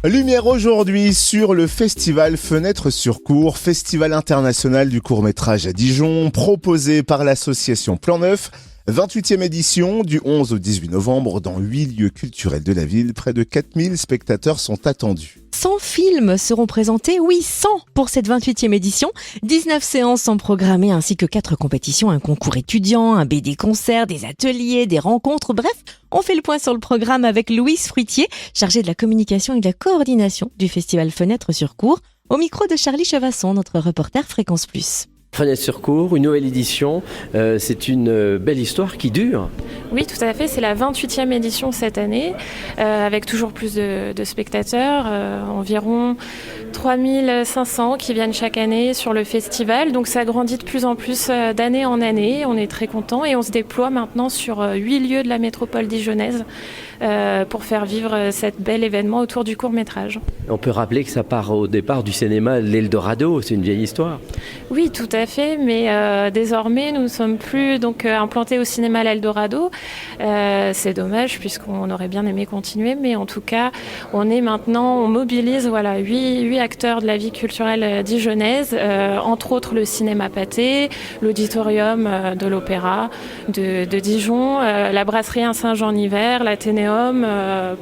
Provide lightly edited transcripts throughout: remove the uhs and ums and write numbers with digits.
Lumière aujourd'hui sur le festival Fenêtre sur Cour, festival international du court-métrage à Dijon, proposé par l'association Plan Neuf. 28e édition du 11 au 18 novembre dans 8 lieux culturels de la ville. Près de 4000 spectateurs sont attendus. 100 films seront présentés, oui 100 pour cette 28e édition. 19 séances sont programmées ainsi que 4 compétitions, un concours étudiant, un BD concert, des ateliers, des rencontres. Bref, on fait le point sur le programme avec Louise Fruitier, chargée de la communication et de la coordination du festival Fenêtre sur Cour. Au micro de Charlie Chevasson, notre reporter Fréquence Plus. Fenêtre sur Cour, une nouvelle édition, c'est une belle histoire qui dure. Oui, tout à fait, c'est la 28e édition cette année, avec toujours plus de spectateurs, environ 3500 qui viennent chaque année sur le festival. Donc ça grandit de plus en plus d'année en année, on est très contents et on se déploie maintenant sur 8 lieux de la métropole dijonnaise pour faire vivre cet bel événement autour du court-métrage. On peut rappeler que ça part au départ du cinéma l'Eldorado, c'est une vieille histoire. Oui, tout à fait, mais désormais nous ne sommes plus implantés au cinéma l'Eldorado. C'est dommage puisqu'on aurait bien aimé continuer, mais en tout cas on mobilise 8 acteurs de la vie culturelle dijonnaise, entre autres le cinéma Pathé, l'auditorium de l'Opéra de Dijon, la brasserie Saint-Jean-Hiver, l'Athénéum,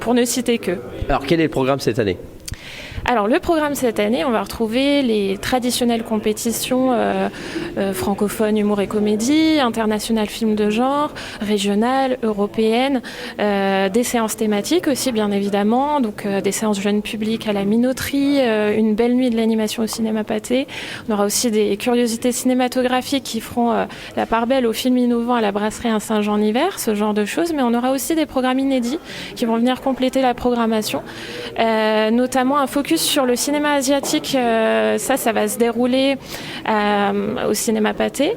pour ne citer que. Alors quel est le programme cette année ? Alors le programme cette année, on va retrouver les traditionnelles compétitions francophones, humour et comédie, internationales films de genre, régionales, européennes, des séances thématiques aussi bien évidemment, donc des séances jeunes publics à la Minoterie, une belle nuit de l'animation au cinéma Pathé. On aura aussi des curiosités cinématographiques qui feront la part belle aux films innovants à la brasserie Saint-Jean-Hiver, ce genre de choses, mais on aura aussi des programmes inédits qui vont venir compléter la programmation, notamment un focus sur le cinéma asiatique. Ça va se dérouler au cinéma Pathé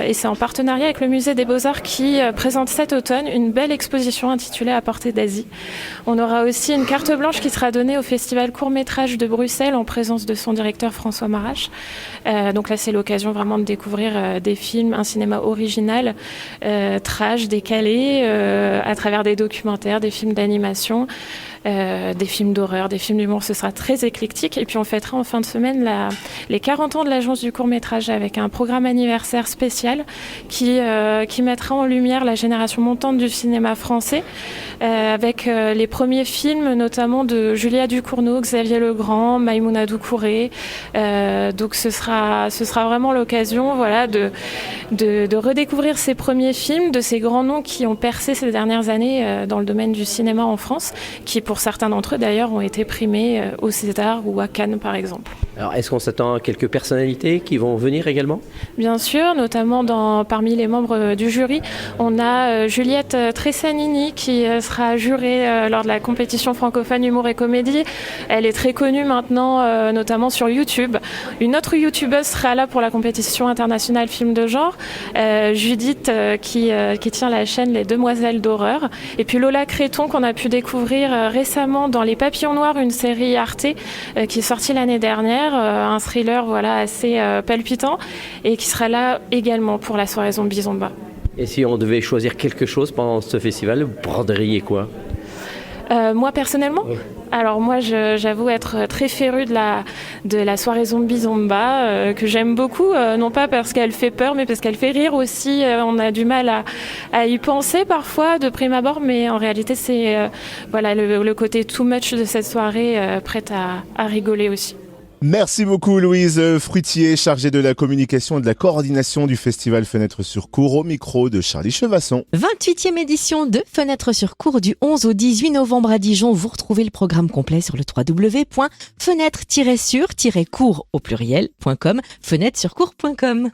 et c'est en partenariat avec le musée des Beaux-Arts qui présente cet automne une belle exposition intitulée À portée d'Asie. On aura aussi une carte blanche qui sera donnée au festival court-métrage de Bruxelles en présence de son directeur François Marache. Donc là c'est l'occasion vraiment de découvrir des films, un cinéma original, trash, décalé, à travers des documentaires, des films d'animation, des films d'horreur, des films d'humour. Ce sera très éclectique. Et puis on fêtera en fin de semaine les 40 ans de l'agence du court-métrage avec un programme anniversaire spécial qui mettra en lumière la génération montante du cinéma français, avec les premiers films notamment de Julia Ducournau, Xavier Legrand, Maïmouna Doucouré. Donc ce sera vraiment l'occasion de redécouvrir ces premiers films, de ces grands noms qui ont percé ces dernières années dans le domaine du cinéma en France, qui pour certains d'entre eux d'ailleurs ont été primés au César ou à Cannes par exemple. Alors est-ce qu'on s'attend à quelques personnalités qui vont venir également ? Bien sûr, notamment parmi les membres du jury, on a Juliette Tressanini qui sera jurée lors de la compétition francophone humour et comédie. Elle est très connue maintenant, notamment sur YouTube. Une autre youtubeuse sera là pour la compétition internationale film de genre, Judith qui tient la chaîne Les Demoiselles d'horreur. Et puis Lola Créton qu'on a pu découvrir récemment dans Les Papillons Noirs, une série Arte qui est sortie l'année dernière, un thriller assez palpitant et qui sera là également pour la soirée Zombie Zomba. Et si on devait choisir quelque chose pendant ce festival, vous prendriez quoi ? Moi personnellement, oui. Alors moi j'avoue être très férue de la soirée Zombie Zomba, que j'aime beaucoup, non pas parce qu'elle fait peur mais parce qu'elle fait rire aussi. On a du mal à y penser parfois de prime abord, mais en réalité c'est le côté too much de cette soirée, prête à rigoler aussi. Merci beaucoup Louise Fruitier, chargée de la communication et de la coordination du festival Fenêtre sur Cour, au micro de Charlie Chevasson. 28e édition de Fenêtre sur Cour du 11 au 18 novembre à Dijon. Vous retrouvez le programme complet sur le www.fenêtre-sur-cour au pluriel.com, fenêtre-sur-cour.com.